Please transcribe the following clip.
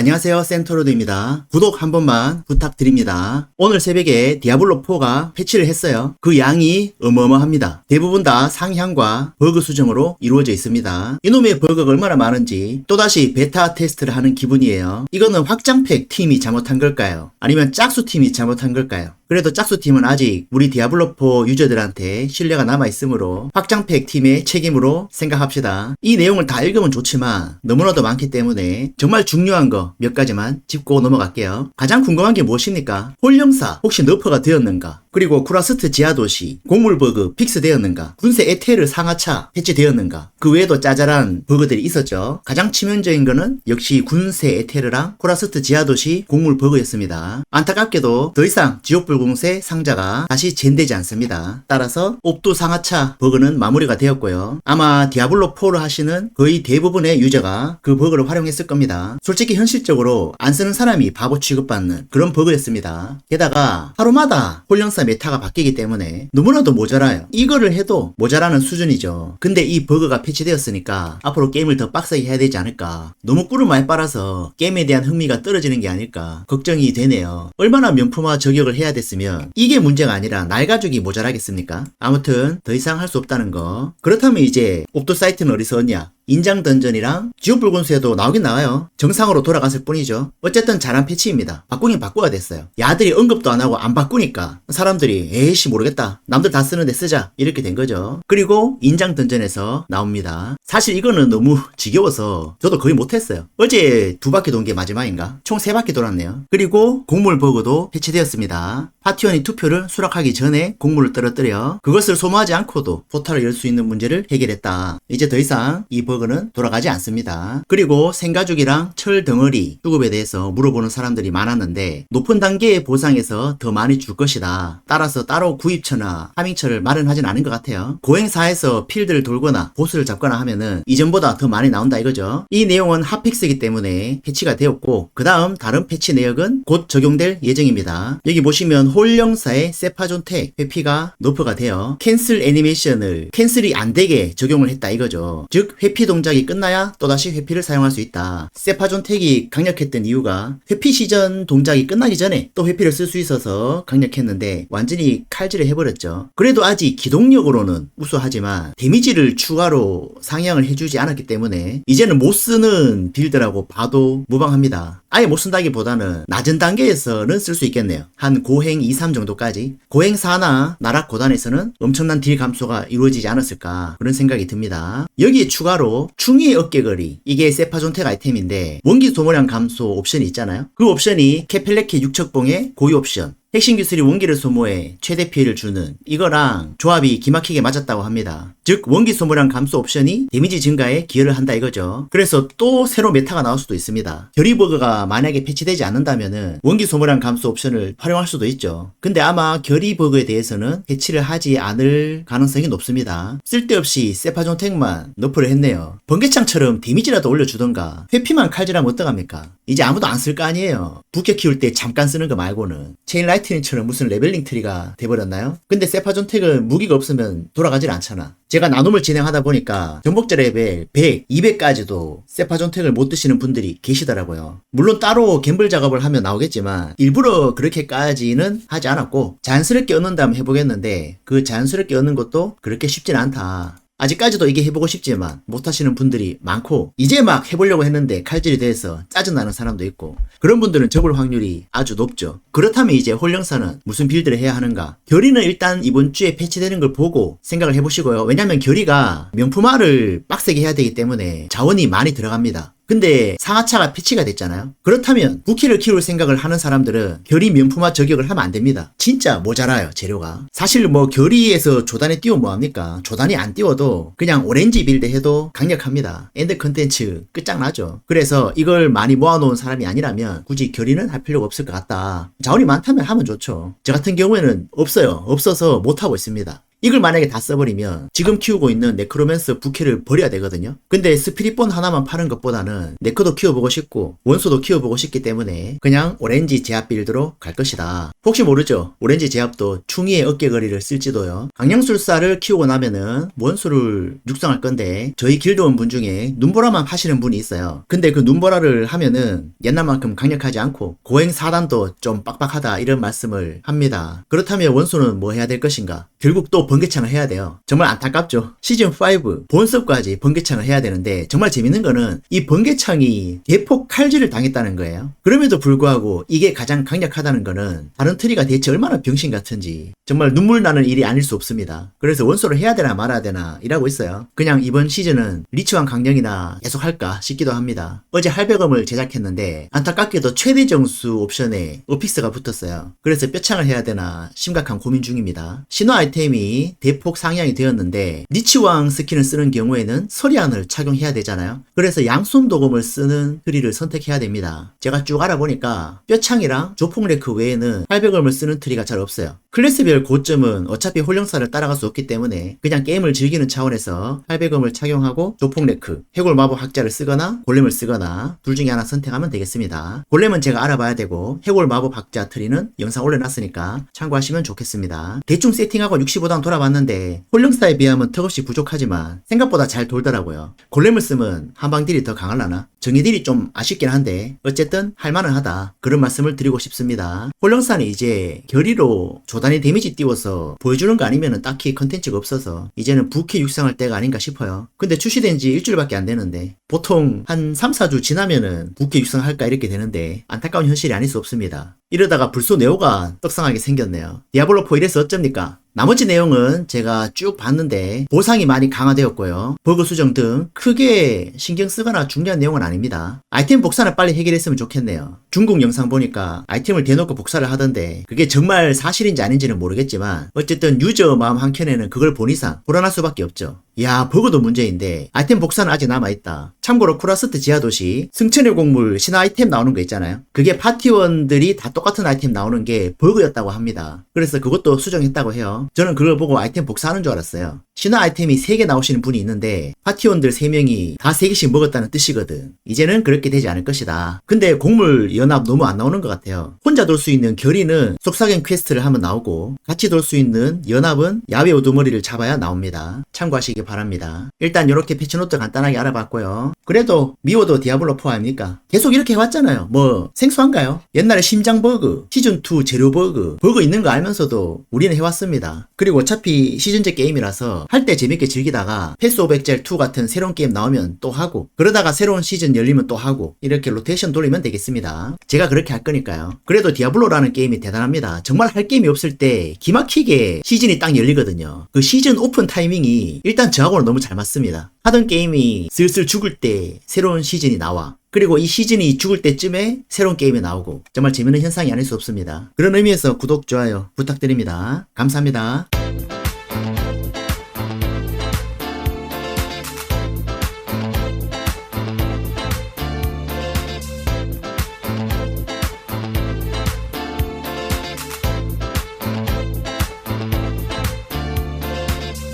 안녕하세요, 센터로드입니다. 구독 한 번만 부탁드립니다. 오늘 새벽에 디아블로4가 패치를 했어요. 그 양이 어마어마합니다. 대부분 다 상향과 버그 수정으로 이루어져 있습니다. 이놈의 버그가 얼마나 많은지 또다시 베타 테스트를 하는 기분이에요. 이거는 확장팩 팀이 잘못한 걸까요? 아니면 짝수 팀이 잘못한 걸까요? 그래도 짝수팀은 아직 우리 디아블로4 유저들한테 신뢰가 남아있으므로 확장팩 팀의 책임으로 생각합시다. 이 내용을 다 읽으면 좋지만 너무나도 많기 때문에 정말 중요한 거 몇 가지만 짚고 넘어갈게요. 가장 궁금한 게 무엇입니까? 홀령사 혹시 너프가 되었는가? 그리고 쿠라스트 지하도시, 곡물버그 픽스되었는가? 군세 에테르 상하차 패치되었는가? 그 외에도 짜잘한 버그들이 있었죠. 가장 치명적인 거는 역시 군세 에테르랑 쿠라스트 지하도시 곡물버그였습니다. 안타깝게도 더 이상 지옥불공세 상자가 다시 젠되지 않습니다. 따라서 옵두 상하차 버그는 마무리가 되었고요. 아마 디아블로4를 하시는 거의 대부분의 유저가 그 버그를 활용했을 겁니다. 솔직히 현실적으로 안 쓰는 사람이 바보 취급받는 그런 버그였습니다. 게다가 하루마다 홀령사 메타가 바뀌기 때문에 너무나도 모자라요. 이거를 해도 모자라는 수준이죠. 근데 이 버그가 패치되었으니까 앞으로 게임을 더 빡세게 해야 되지 않을까. 너무 꿀을 많이 빨아서 게임에 대한 흥미가 떨어지는 게 아닐까 걱정이 되네요. 얼마나 명품화 저격을 해야 됐으면 이게 문제가 아니라 날가죽이 모자라겠습니까? 아무튼 더 이상 할 수 없다는 거. 그렇다면 이제 옵도 사이트는 어디서 얻냐? 인장 던전이랑 지옥불군수에도 나오긴 나와요. 정상으로 돌아갔을 뿐이죠. 어쨌든 잘한 패치입니다. 바꾸긴 바꿔야 됐어요. 야들이 언급도 안 하고 안 바꾸니까 사람들이 에이씨 모르겠다. 남들 다 쓰는데 쓰자. 이렇게 된 거죠. 그리고 인장 던전에서 나옵니다. 사실 이거는 너무 지겨워서 저도 거의 못했어요. 어제 2바퀴 돈 게 마지막인가? 총 3바퀴 돌았네요. 그리고 곡물 버그도 패치되었습니다. 파티원이 투표를 수락하기 전에 곡물을 떨어뜨려 그것을 소모하지 않고도 포탈을 열 수 있는 문제를 해결했다. 이제 더 이상 이 버그는 돌아가지 않습니다. 그리고 생가죽이랑 철 덩어리 수급에 대해서 물어보는 사람들이 많았는데 높은 단계의 보상에서 더 많이 줄 것이다. 따라서 따로 구입처나 하밍처를 마련하진 않은 것 같아요. 고행사에서 필드를 돌거나 보스를 잡거나 하면은 이전보다 더 많이 나온다 이거죠. 이 내용은 핫픽스이기 때문에 패치가 되었고 그 다음 다른 패치 내역은 곧 적용될 예정입니다. 여기 보시면 홀령사의 세파존텍 회피가 너프가 되어 캔슬 애니메이션을 캔슬이 안되게 적용을 했다 이거죠. 즉 회피 동작이 끝나야 또다시 회피를 사용할 수 있다. 세파존텍이 강력했던 이유가 회피 시전 동작이 끝나기 전에 또 회피를 쓸 수 있어서 강력했는데 완전히 칼질을 해버렸죠. 그래도 아직 기동력으로는 우수하지만 데미지를 추가로 상향을 해주지 않았기 때문에 이제는 못쓰는 빌드라고 봐도 무방합니다. 아예 못쓴다기보다는 낮은 단계에서는 쓸 수 있겠네요. 한 고행 2, 3 정도까지. 고행 4나 나락 고단에서는 엄청난 딜 감소가 이루어지지 않았을까 그런 생각이 듭니다. 여기에 추가로 충의의 어깨거리, 이게 세파존텍 아이템인데 원기 소모량 감소 옵션이 있잖아요. 그 옵션이 케펠레케 육척봉의 고유 옵션, 핵심 기술이 원기를 소모해 최대 피해를 주는 이거랑 조합이 기막히게 맞았다고 합니다. 즉 원기 소모량 감소 옵션이 데미지 증가에 기여를 한다 이거죠. 그래서 또 새로 메타가 나올 수도 있습니다. 결의버그가 만약에 패치되지 않는다면은 원기 소모량 감소 옵션을 활용할 수도 있죠. 근데 아마 결의버그에 대해서는 패치를 하지 않을 가능성이 높습니다. 쓸데없이 세파존텍만 너프를 했네요. 번개창처럼 데미지라도 올려주던가 회피만 칼질하면 어떡합니까? 이제 아무도 안 쓸 거 아니에요. 부캐 키울 때 잠깐 쓰는 거 말고는. 체인 라이트닝처럼 무슨 레벨링 트리가 돼버렸나요? 근데 세파존텍은 무기가 없으면 돌아가질 않잖아. 제가 나눔을 진행하다 보니까 정복자 레벨 100, 200까지도 세파존텍을 못 드시는 분들이 계시더라고요. 물론 따로 갬블 작업을 하면 나오겠지만 일부러 그렇게까지는 하지 않았고 자연스럽게 얻는다면 해보겠는데 그 자연스럽게 얻는 것도 그렇게 쉽진 않다. 아직까지도 이게 해보고 싶지만 못하시는 분들이 많고 이제 막 해보려고 했는데 칼질이 돼서 짜증나는 사람도 있고 그런 분들은 접을 확률이 아주 높죠. 그렇다면 이제 홀령사는 무슨 빌드를 해야 하는가? 결의는 일단 이번 주에 패치되는 걸 보고 생각을 해보시고요. 왜냐면 결의가 명품화를 빡세게 해야 되기 때문에 자원이 많이 들어갑니다. 근데 상하차가 패치가 됐잖아요. 그렇다면 부키를 키울 생각을 하는 사람들은 결의 명품화 저격을 하면 안 됩니다. 진짜 모자라요 재료가. 사실 뭐 결의에서 조단에 띄워 뭐합니까? 조단이 안 띄워도 그냥 오렌지 빌드 해도 강력합니다. 엔드 컨텐츠 끝장나죠. 그래서 이걸 많이 모아놓은 사람이 아니라면 굳이 결의는 할 필요가 없을 것 같다. 자원이 많다면 하면 좋죠. 저 같은 경우에는 없어요. 없어서 못하고 있습니다. 이걸 만약에 다 써버리면 지금 키우고 있는 네크로맨서 부캐를 버려야 되거든요. 근데 스피릿본 하나만 파는 것보다는 네크도 키워보고 싶고 원소도 키워보고 싶기 때문에 그냥 오렌지 제압 빌드로 갈 것이다. 혹시 모르죠? 오렌지 제압도 충이의 어깨거리를 쓸지도요. 강령술사를 키우고 나면은 원소를 육성할 건데 저희 길드원 분 중에 눈보라만 하시는 분이 있어요. 근데 그 눈보라를 하면은 옛날만큼 강력하지 않고 고행 4단도 좀 빡빡하다 이런 말씀을 합니다. 그렇다면 원소는 뭐 해야 될 것인가? 결국 또 번개창을 해야 돼요. 정말 안타깝죠. 시즌5 본섭까지 번개창을 해야 되는데 정말 재밌는 거는 이 번개창이 대폭 칼질을 당했다는 거예요. 그럼에도 불구하고 이게 가장 강력하다는 거는 다른 트리가 대체 얼마나 병신 같은지 정말 눈물 나는 일이 아닐 수 없습니다. 그래서 원소를 해야 되나 말아야 되나 이라고 있어요. 그냥 이번 시즌은 리치왕 강령이나 계속 할까 싶기도 합니다. 어제 할배검을 제작했는데 안타깝게도 최대 정수 옵션에 어피스가 붙었어요. 그래서 뼈창을 해야 되나 심각한 고민 중입니다. 신화 아이템이 대폭 상향이 되었는데 리치왕 스킨을 쓰는 경우에는 서리안을 착용해야 되잖아요. 그래서 양손 도검을 쓰는 트리를 선택해야 됩니다. 제가 쭉 알아보니까 뼈창이랑 조폭레크 외에는 할배검을 쓰는 트리가 잘 없어요. 클래스별 고점은 어차피 홀령사를 따라갈 수 없기 때문에 그냥 게임을 즐기는 차원에서 할배검을 착용하고 조폭레크, 해골 마법 학자를 쓰거나 골렘을 쓰거나 둘 중에 하나 선택하면 되겠습니다. 골렘은 제가 알아봐야 되고 해골 마법 학자 트리는 영상 올려놨으니까 참고하시면 좋겠습니다. 대충 세팅하고 65단 돌아봤는데 홀령사에 비하면 턱없이 부족하지만 생각보다 잘 돌더라고요. 골렘을 쓰면 한방 딜이 더 강하려나? 정의 딜이 좀 아쉽긴 한데 어쨌든 할만은 하다 그런 말씀을 드리고 싶습니다. 홀령사는 이제 결의로 조단위 데미지 띄워서 보여주는 거 아니면 딱히 컨텐츠가 없어서 이제는 부캐 육성할 때가 아닌가 싶어요. 근데 출시된 지 일주일밖에 안 되는데 보통 한 3, 4주 지나면은 부캐 육성할까 이렇게 되는데 안타까운 현실이 아닐 수 없습니다. 이러다가 불소 네오가 떡상하게 생겼네요. 디아블로4 이래서 어쩝니까? 나머지 내용은 제가 쭉 봤는데 보상이 많이 강화되었고요. 버그 수정 등 크게 신경 쓰거나 중요한 내용은 아닙니다. 아이템 복사는 빨리 해결했으면 좋겠네요. 중국 영상 보니까 아이템을 대놓고 복사를 하던데 그게 정말 사실인지 아닌지는 모르겠지만 어쨌든 유저 마음 한켠에는 그걸 본 이상 불안할 수밖에 없죠. 야, 버그도 문제인데 아이템 복사는 아직 남아있다. 참고로 쿠라스트 지하도시 승천의 곡물 신화 아이템 나오는 거 있잖아요. 그게 파티원들이 다 똑같은 아이템 나오는 게 버그였다고 합니다. 그래서 그것도 수정했다고 해요. 저는 그걸 보고 아이템 복사하는 줄 알았어요. 신화 아이템이 3개 나오시는 분이 있는데 파티원들 3명이 다 3개씩 먹었다는 뜻이거든. 이제는 그렇게 되지 않을 것이다. 근데 곡물 연합 너무 안 나오는 것 같아요. 혼자 돌 수 있는 결의는 속삭임 퀘스트를 하면 나오고 같이 돌 수 있는 연합은 야외 우두머리를 잡아야 나옵니다. 참고하시기 바랍니다. 일단 이렇게 패치노트 간단하게 알아봤고요. 그래도 미워도 디아블로4 아닙니까? 계속 이렇게 해왔잖아요. 뭐 생소한가요? 옛날에 심장 버그, 시즌2 재료 버그 있는 거 알면서도 우리는 해왔습니다. 그리고 어차피 시즌제 게임이라서 할 때 재밌게 즐기다가 패스 오브 엑셀 2 같은 새로운 게임 나오면 또 하고 그러다가 새로운 시즌 열리면 또 하고 이렇게 로테이션 돌리면 되겠습니다. 제가 그렇게 할 거니까요. 그래도 디아블로라는 게임이 대단합니다. 정말 할 게임이 없을 때 기막히게 시즌이 딱 열리거든요. 그 시즌 오픈 타이밍이 일단 저하고는 너무 잘 맞습니다. 하던 게임이 슬슬 죽을 때 새로운 시즌이 나와. 그리고 이 시즌이 죽을 때쯤에 새로운 게임이 나오고 정말 재밌는 현상이 아닐 수 없습니다. 그런 의미에서 구독, 좋아요 부탁드립니다. 감사합니다.